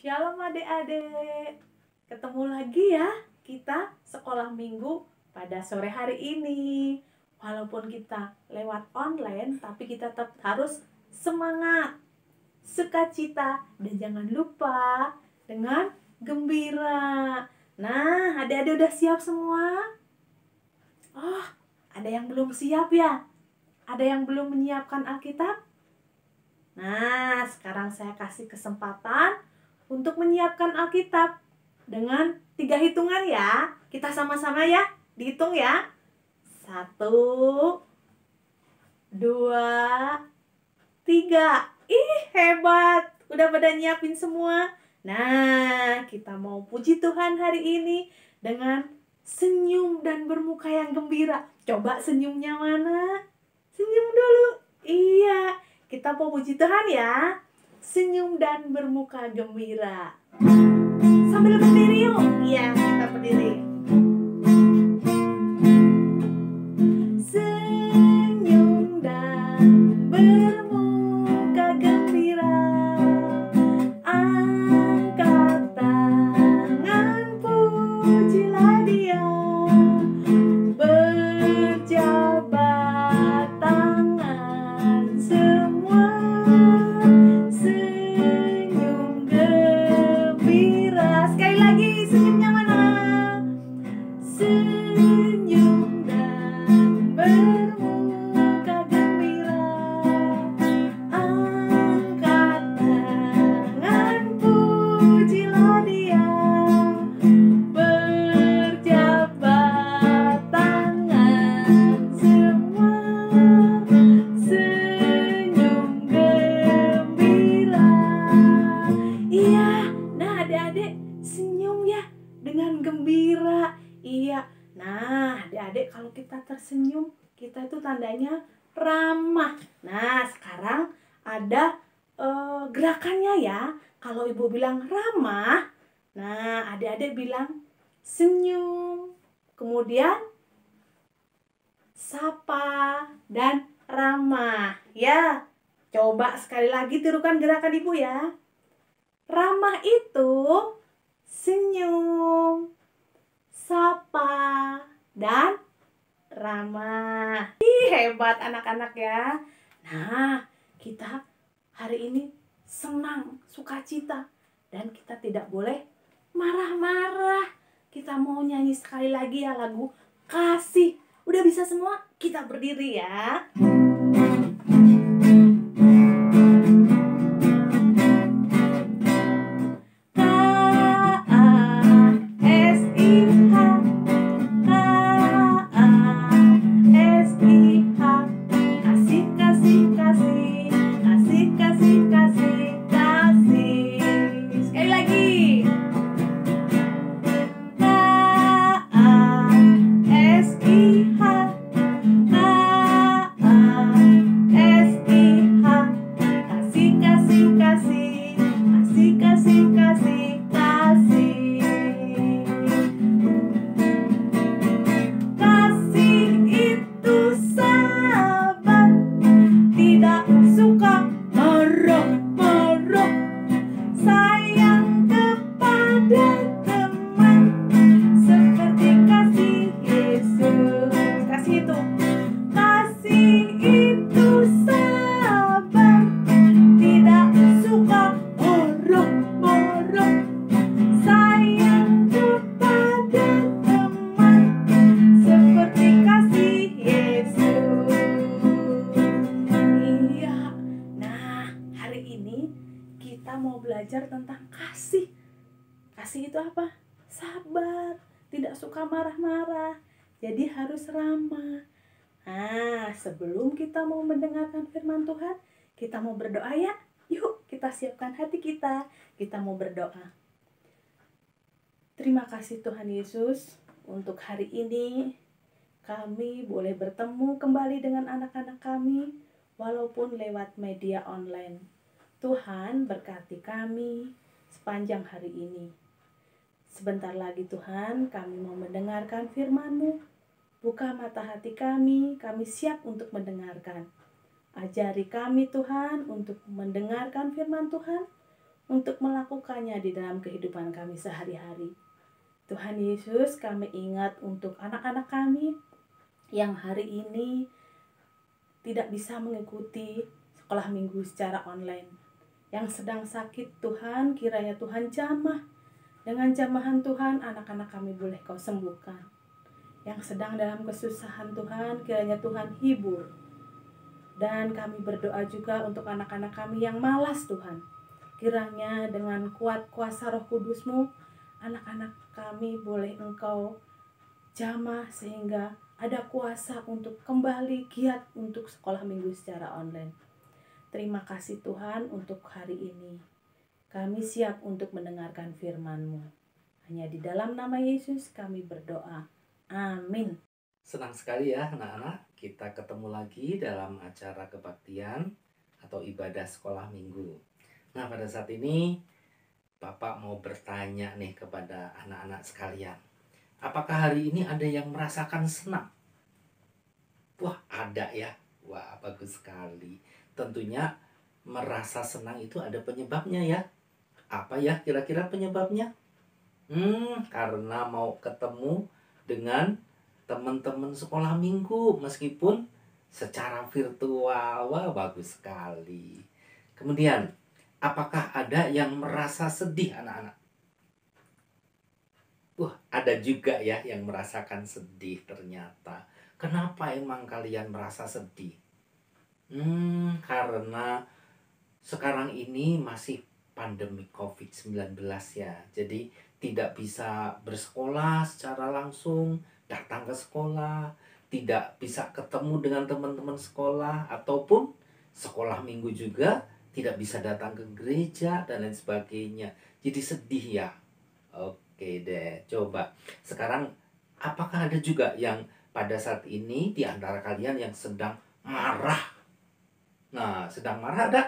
Shalom adik-adik, ketemu lagi ya kita sekolah minggu pada sore hari ini. Walaupun kita lewat online, tapi kita tetap harus semangat, sukacita, dan jangan lupa dengan gembira. Nah, adik-adik udah siap semua? Oh, ada yang belum siap ya? Ada yang belum menyiapkan Alkitab? Nah, sekarang saya kasih kesempatan untuk menyiapkan Alkitab dengan 3 hitungan ya. Kita sama-sama ya, dihitung ya. 1, 2, 3. Ih, hebat. Udah pada nyiapin semua. Nah, kita mau puji Tuhan hari ini dengan senyum dan bermuka yang gembira. Coba senyumnya mana? Senyum dulu. Iya, kita mau puji Tuhan ya. Senyum dan bermuka gembira. Sambil berdiri yuk. Iya, kita berdiri. Senyum dan bermuka gembira. Angkat tangan, pujilah Dia. Berjabat tangan semua. Senyum gembira. Sekali lagi, senyumnya mana? Senyum dan bermuka gembira. Angkat tangan, pujilah Dia. Berjabat tangan semua. Senyum gembira. Iya, nah adik-adik senyum ya dengan gembira. Iya, nah adik-adik kalau kita tersenyum, kita itu tandanya ramah. Nah, sekarang ada gerakannya ya. Kalau ibu bilang ramah, nah adik-adik bilang senyum. Kemudian sapa dan ramah. Ya, coba sekali lagi tirukan gerakan ibu ya. Ramah itu senyum, sapa, dan ramah. Ih, hebat anak-anak ya. Nah, kita hari ini senang, sukacita, dan kita tidak boleh marah-marah. Kita mau nyanyi sekali lagi ya lagu Kasih. Udah bisa semua? Kita berdiri ya. Belajar tentang kasih. Kasih itu apa? Sabar, tidak suka marah-marah, jadi harus ramah. Nah, sebelum kita mau mendengarkan firman Tuhan, kita mau berdoa ya. Yuk, kita siapkan hati kita. Kita mau berdoa. Terima kasih Tuhan Yesus, untuk hari ini kami boleh bertemu kembali dengan anak-anak kami, walaupun lewat media online. Tuhan berkati kami sepanjang hari ini. Sebentar lagi Tuhan, kami mau mendengarkan firman-Mu. Buka mata hati kami siap untuk mendengarkan. Ajari kami Tuhan untuk mendengarkan firman Tuhan, untuk melakukannya di dalam kehidupan kami sehari-hari. Tuhan Yesus, kami ingat untuk anak-anak kami yang hari ini tidak bisa mengikuti sekolah minggu secara online. Yang sedang sakit, Tuhan, kiranya Tuhan jamah. Dengan jamahan Tuhan, anak-anak kami boleh Kau sembuhkan. Yang sedang dalam kesusahan, Tuhan, kiranya Tuhan hibur. Dan kami berdoa juga untuk anak-anak kami yang malas, Tuhan. Kiranya dengan kuat kuasa Roh Kudus-Mu, anak-anak kami boleh Engkau jamah sehingga ada kuasa untuk kembali giat untuk sekolah minggu secara online. Terima kasih Tuhan untuk hari ini. Kami siap untuk mendengarkan firman-Mu. Hanya di dalam nama Yesus kami berdoa. Amin. Senang sekali ya anak-anak, kita ketemu lagi dalam acara kebaktian atau ibadah sekolah minggu. Nah, pada saat ini Bapak mau bertanya nih kepada anak-anak sekalian. Apakah hari ini ada yang merasakan senang? Wah, ada ya. Wah, bagus sekali. Tentunya merasa senang itu ada penyebabnya ya. Apa ya kira-kira penyebabnya? Karena mau ketemu dengan teman-teman sekolah minggu meskipun secara virtual. Wah, bagus sekali. Kemudian, apakah ada yang merasa sedih anak-anak? Wah, ada juga ya yang merasakan sedih ternyata. Kenapa emang kalian merasa sedih? Karena sekarang ini masih pandemi COVID-19 ya. Jadi tidak bisa bersekolah secara langsung, datang ke sekolah, tidak bisa ketemu dengan teman-teman sekolah, ataupun sekolah minggu juga tidak bisa datang ke gereja dan lain sebagainya. Jadi sedih ya. Oke deh, coba. Sekarang apakah ada juga yang pada saat ini di antara kalian yang sedang marah? Nah, sedang marah ada?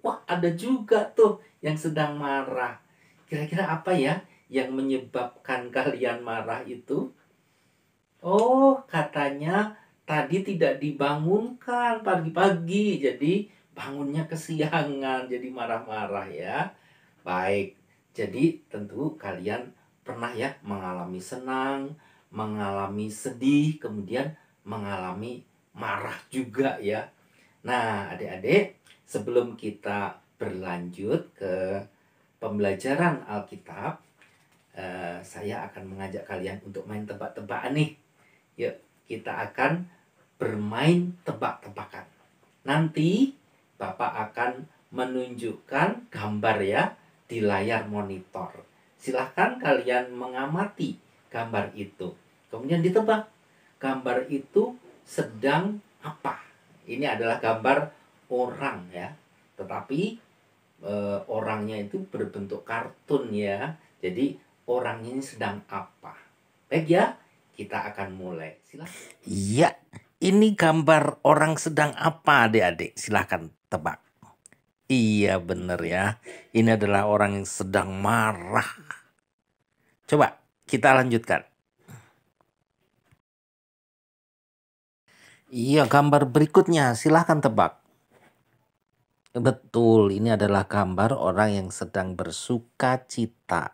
Wah, ada juga tuh yang sedang marah. Kira-kira apa ya yang menyebabkan kalian marah itu? Oh, katanya tadi tidak dibangunkan pagi-pagi. Jadi bangunnya kesiangan, jadi marah-marah ya. Baik, jadi tentu kalian pernah ya mengalami senang, mengalami sedih, kemudian mengalami marah juga ya. Nah, adik-adik, sebelum kita berlanjut ke pembelajaran Alkitab, saya akan mengajak kalian untuk main tebak-tebakan nih. Yuk, kita akan bermain tebak-tebakan. Nanti Bapak akan menunjukkan gambar ya di layar monitor. Silahkan kalian mengamati gambar itu. Kemudian ditebak, gambar itu sedang apa? Ini adalah gambar orang ya, tetapi orangnya itu berbentuk kartun ya. Jadi orangnya ini sedang apa? Baik ya, kita akan mulai. Silakan. Iya, ini gambar orang sedang apa adik-adik? Silahkan tebak. Iya bener ya, ini adalah orang yang sedang marah. Coba kita lanjutkan. Iya, gambar berikutnya silahkan tebak. Betul, ini adalah gambar orang yang sedang bersuka cita.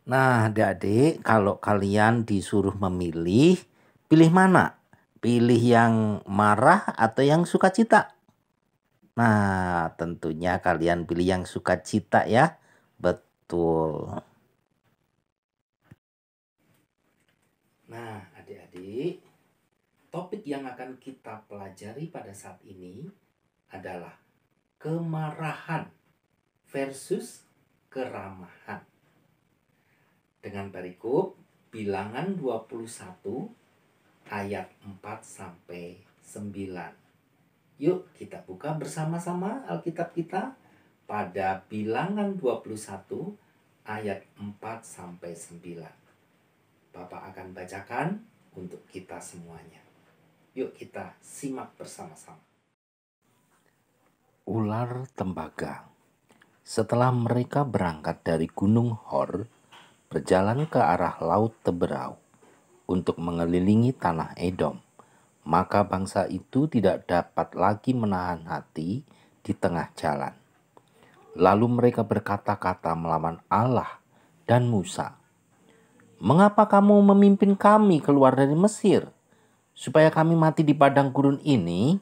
Nah, adik-adik, kalau kalian disuruh memilih, pilih mana? Pilih yang marah atau yang sukacita? Nah, tentunya kalian pilih yang sukacita ya. Betul. Nah, adik-adik, topik yang akan kita pelajari pada saat ini adalah kemarahan versus keramahan. Dengan perikop Bilangan 21 ayat 4 sampai 9. Yuk kita buka bersama-sama Alkitab kita pada Bilangan 21 ayat 4 sampai 9. Bapak akan bacakan untuk kita semuanya. Yuk kita simak bersama-sama. Ular tembaga. Setelah mereka berangkat dari Gunung Hor, berjalan ke arah Laut Teberau untuk mengelilingi tanah Edom, Maka bangsa itu tidak dapat lagi menahan hati di tengah jalan. Lalu mereka berkata-kata melawan Allah dan Musa. "Mengapa kamu memimpin kami keluar dari Mesir, supaya kami mati di padang gurun ini?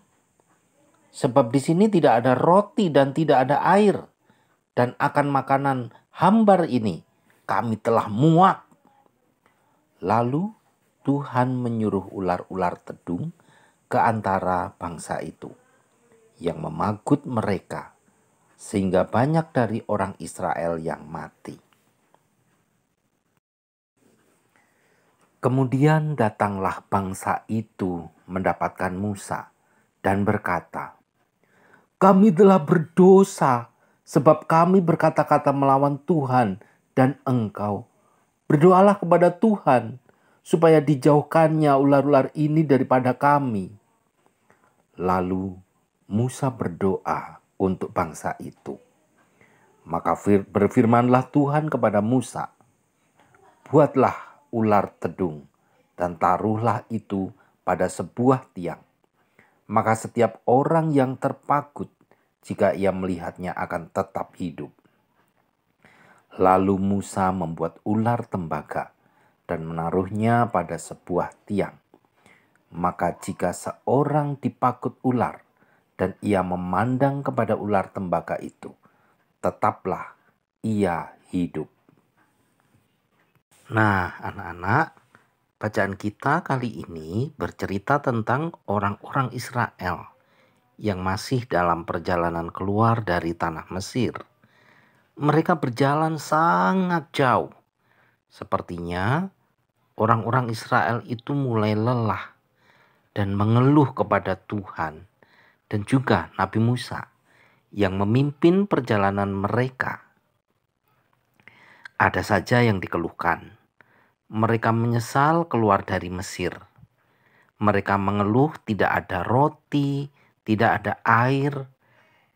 Sebab di sini tidak ada roti dan tidak ada air, dan akan makanan hambar ini kami telah muak." Lalu Tuhan menyuruh ular-ular tedung ke antara bangsa itu, yang memagut mereka, sehingga banyak dari orang Israel yang mati. Kemudian datanglah bangsa itu mendapatkan Musa dan berkata, "Kami telah berdosa sebab kami berkata-kata melawan Tuhan dan engkau. Berdoalah kepada Tuhan supaya dijauhkannya ular-ular ini daripada kami." Lalu Musa berdoa untuk bangsa itu. Maka berfirmanlah Tuhan kepada Musa, "Buatlah ular tedung dan taruhlah itu pada sebuah tiang. Maka setiap orang yang terpagut jika ia melihatnya akan tetap hidup." Lalu Musa membuat ular tembaga dan menaruhnya pada sebuah tiang. Maka jika seorang dipakut ular dan ia memandang kepada ular tembaga itu, tetaplah ia hidup. Nah, anak-anak, bacaan kita kali ini bercerita tentang orang-orang Israel yang masih dalam perjalanan keluar dari tanah Mesir. Mereka berjalan sangat jauh. Sepertinya orang-orang Israel itu mulai lelah dan mengeluh kepada Tuhan dan juga Nabi Musa yang memimpin perjalanan mereka. Ada saja yang dikeluhkan. Mereka menyesal keluar dari Mesir. Mereka mengeluh tidak ada roti, tidak ada air.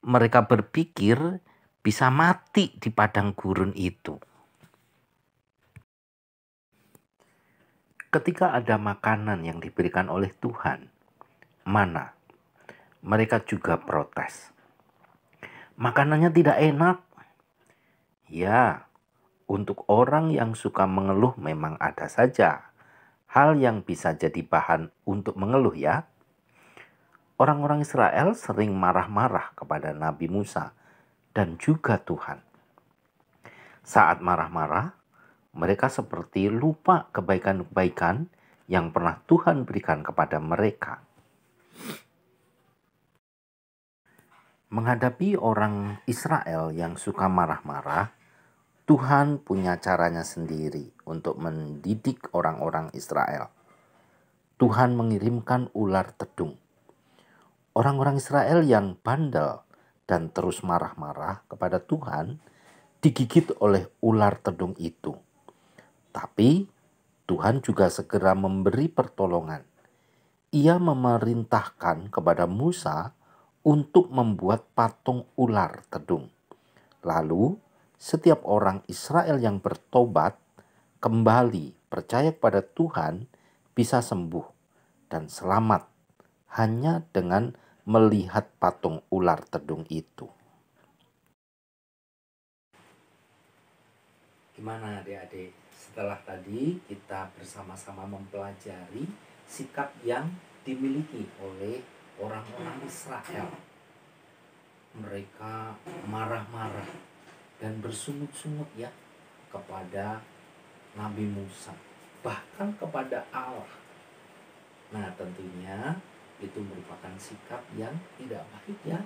Mereka berpikir bisa mati di padang gurun itu. Ketika ada makanan yang diberikan oleh Tuhan, mana? Mereka juga protes. Makanannya tidak enak. Ya, untuk orang yang suka mengeluh memang ada saja hal yang bisa jadi bahan untuk mengeluh ya. Orang-orang Israel sering marah-marah kepada Nabi Musa dan juga Tuhan. Saat marah-marah, mereka seperti lupa kebaikan-kebaikan yang pernah Tuhan berikan kepada mereka. Menghadapi orang Israel yang suka marah-marah, Tuhan punya caranya sendiri untuk mendidik orang-orang Israel. Tuhan mengirimkan ular tedung. Orang-orang Israel yang bandel dan terus marah-marah kepada Tuhan digigit oleh ular tedung itu. Tapi Tuhan juga segera memberi pertolongan. Ia memerintahkan kepada Musa untuk membuat patung ular tedung. Lalu setiap orang Israel yang bertobat kembali percaya kepada Tuhan bisa sembuh dan selamat hanya dengan melihat patung ular tedung itu. Gimana adik-adik? Setelah tadi kita bersama-sama mempelajari sikap yang dimiliki oleh orang-orang Israel. Mereka marah-marah dan bersungut-sungut ya kepada Nabi Musa, bahkan kepada Allah. Nah, tentunya itu merupakan sikap yang tidak baik ya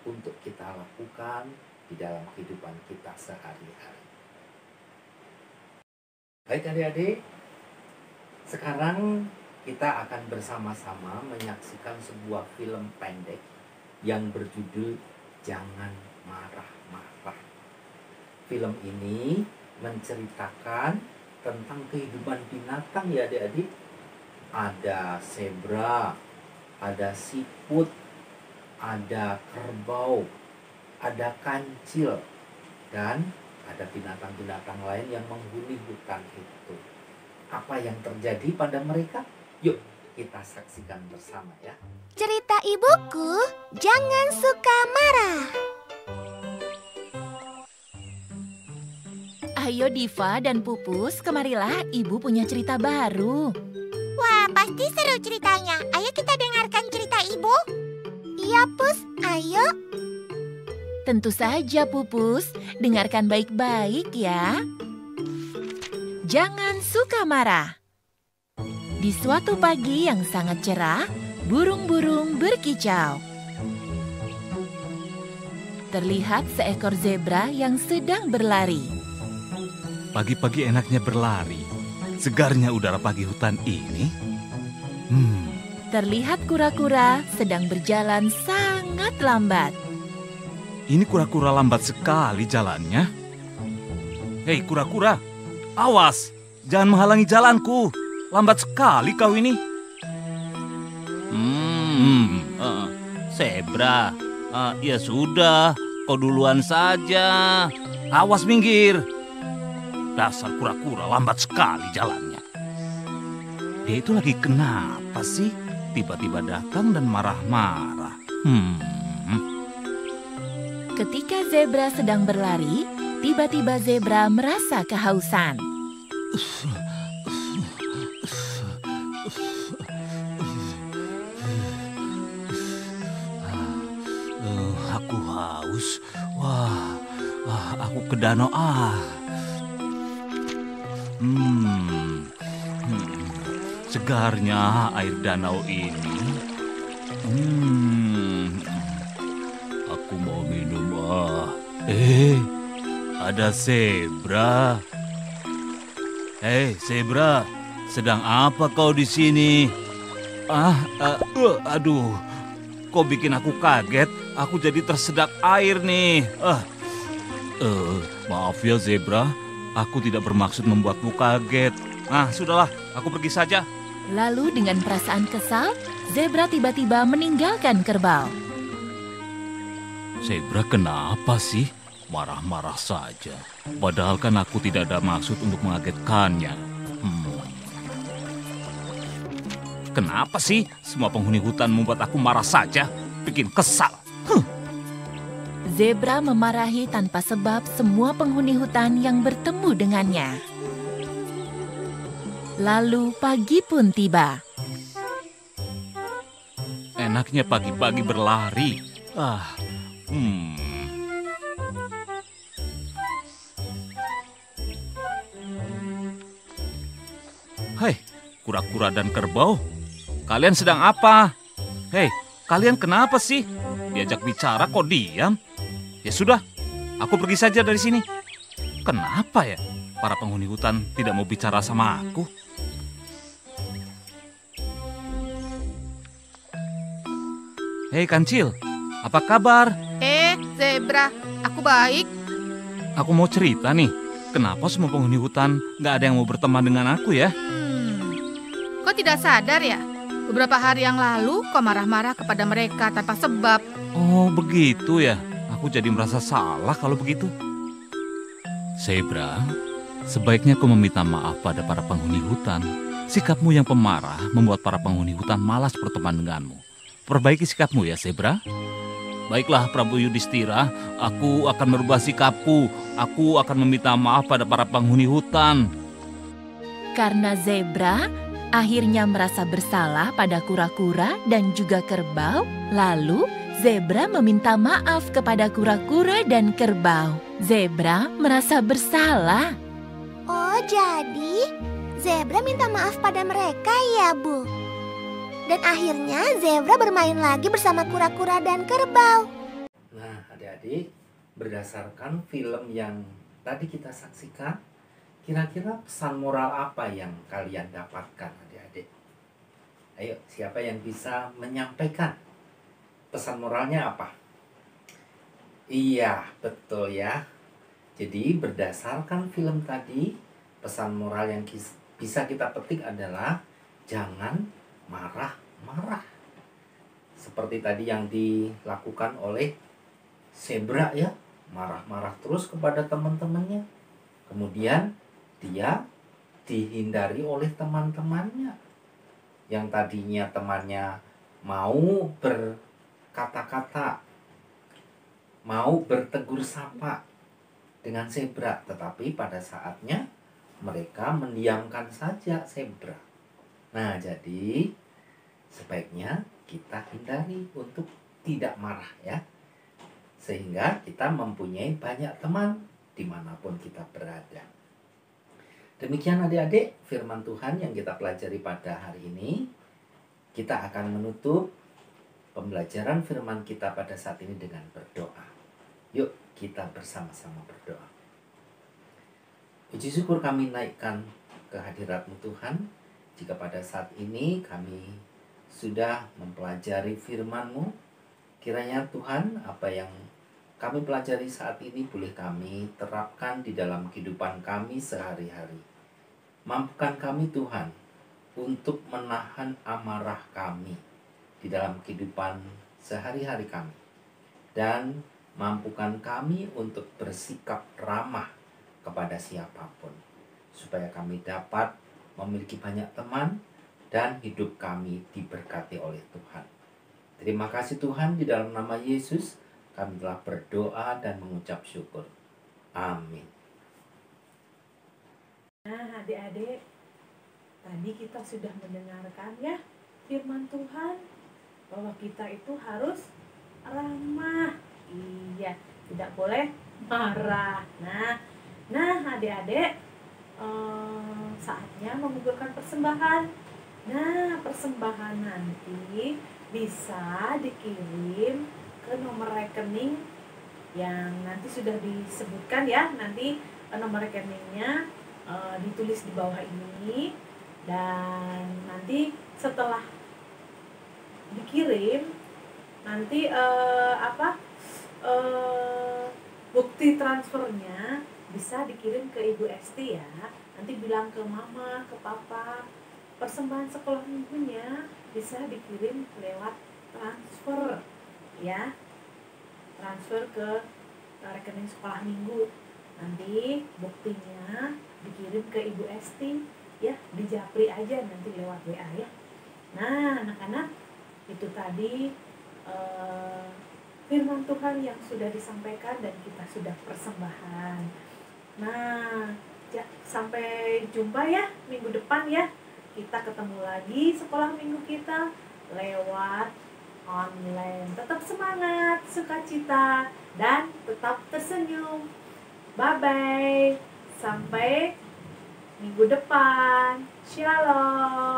untuk kita lakukan di dalam kehidupan kita sehari-hari. Baik adik-adik, sekarang kita akan bersama-sama menyaksikan sebuah film pendek yang berjudul Jangan Marah-Marah. Film ini menceritakan tentang kehidupan binatang ya adik-adik. Ada zebra, ada siput, ada kerbau, ada kancil, dan ada binatang-binatang lain yang menghuni hutan itu. Apa yang terjadi pada mereka? Yuk kita saksikan bersama ya. Cerita ibuku, jangan suka marah. Ayo Diva dan Pupus, kemarilah, ibu punya cerita baru. Wah, pasti seru ceritanya. Ayo kita dengarkan cerita ibu. Iya, Pus, ayo. Tentu saja Pupus, dengarkan baik-baik ya. Jangan suka marah. Di suatu pagi yang sangat cerah, burung-burung berkicau. Terlihat seekor zebra yang sedang berlari. Pagi-pagi enaknya berlari. Segarnya udara pagi hutan ini. Terlihat kura-kura sedang berjalan sangat lambat. Ini kura-kura lambat sekali jalannya. Hei kura-kura, awas, jangan menghalangi jalanku. Lambat sekali kau ini. Zebra, ya sudah, kau duluan saja. Awas minggir. Dasar kura-kura lambat sekali jalannya. Dia itu lagi kenapa sih? Tiba-tiba datang dan marah-marah. Ketika zebra sedang berlari, tiba-tiba zebra merasa kehausan. Aku haus. Wah, aku ke danau Segarnya air danau ini. Aku mau minum ada zebra. Hei zebra, sedang apa kau di sini? Aduh, kau bikin aku kaget. Aku jadi tersedot air nih. Maaf ya zebra, aku tidak bermaksud membuatmu kaget. Sudahlah, aku pergi saja. Lalu dengan perasaan kesal, zebra tiba-tiba meninggalkan kerbau. Zebra kenapa sih? Marah-marah saja. Padahal kan aku tidak ada maksud untuk mengagetkannya. Kenapa sih semua penghuni hutan membuat aku marah saja? Bikin kesal. Zebra memarahi tanpa sebab semua penghuni hutan yang bertemu dengannya. Lalu pagi pun tiba. Enaknya pagi-pagi berlari. Hei, kura-kura dan kerbau. Kalian sedang apa? Hei, kalian kenapa sih? Diajak bicara kok diam? Ya sudah, aku pergi saja dari sini. Kenapa ya? Para penghuni hutan tidak mau bicara sama aku. Hei Kancil, apa kabar? Zebra, aku baik. Aku mau cerita nih. Kenapa semua penghuni hutan gak ada yang mau berteman dengan aku ya? Kau tidak sadar ya? Beberapa hari yang lalu kau marah-marah kepada mereka tanpa sebab. Oh begitu ya. Aku jadi merasa salah kalau begitu. Zebra, sebaiknya kau meminta maaf pada para penghuni hutan. Sikapmu yang pemarah membuat para penghuni hutan malas berteman denganmu. Perbaiki sikapmu ya Zebra. Baiklah Prabu Yudhistira, aku akan merubah sikapku. Aku akan meminta maaf pada para penghuni hutan. Karena zebra akhirnya merasa bersalah pada kura-kura dan juga kerbau, lalu zebra meminta maaf kepada kura-kura dan kerbau. Zebra merasa bersalah. Oh, jadi zebra minta maaf pada mereka ya, Bu? Dan akhirnya zebra bermain lagi bersama kura-kura dan kerbau. Nah, adik-adik, berdasarkan film yang tadi kita saksikan, kira-kira pesan moral apa yang kalian dapatkan, adik-adik? Ayo, siapa yang bisa menyampaikan pesan moralnya apa? Iya, betul ya. Jadi berdasarkan film tadi, pesan moral yang bisa kita petik adalah jangan marah-marah. Seperti tadi yang dilakukan oleh zebra ya, marah-marah terus kepada teman-temannya. Kemudian dia dihindari oleh teman-temannya. yang tadinya temannya mau berkata-kata, mau bertegur sapa dengan zebra, tetapi pada saatnya mereka mendiamkan saja zebra. Nah, jadi sebaiknya kita hindari untuk tidak marah ya, sehingga kita mempunyai banyak teman dimanapun kita berada. Demikian adik-adik firman Tuhan yang kita pelajari pada hari ini. Kita akan menutup pembelajaran firman kita pada saat ini dengan berdoa. Yuk kita bersama-sama berdoa. Puji syukur kami naikkan ke hadirat-Mu Tuhan, jika pada saat ini kami sudah mempelajari firman-Mu. Kiranya Tuhan, apa yang kami pelajari saat ini boleh kami terapkan di dalam kehidupan kami sehari-hari. Mampukan kami Tuhan untuk menahan amarah kami di dalam kehidupan sehari-hari kami. Dan mampukan kami untuk bersikap ramah kepada siapapun, supaya kami dapat memiliki banyak teman dan hidup kami diberkati oleh Tuhan. Terima kasih Tuhan, di dalam nama Yesus kami telah berdoa dan mengucap syukur. Amin. Nah, adik-adik, tadi kita sudah mendengarkan ya firman Tuhan bahwa kita itu harus ramah. Iya, tidak boleh marah. Nah, adik-adik, saatnya mengumpulkan persembahan. Nah, persembahan nanti bisa dikirim ke nomor rekening yang nanti sudah disebutkan ya. Nanti nomor rekeningnya ditulis di bawah ini, dan nanti setelah dikirim nanti bukti transfernya bisa dikirim ke Ibu Esti ya. Nanti bilang ke mama, ke papa, persembahan sekolah minggunya bisa dikirim lewat transfer ya, transfer ke rekening sekolah minggu. Nanti buktinya dikirim ke Ibu Esti ya, di Japri aja nanti lewat WA ya. Nah, anak-anak, itu tadi firman Tuhan yang sudah disampaikan dan kita sudah persembahan. Nah, sampai jumpa ya minggu depan ya. Kita ketemu lagi sekolah minggu kita lewat online. Tetap semangat, sukacita, dan tetap tersenyum. Bye-bye. Sampai minggu depan. Shalom.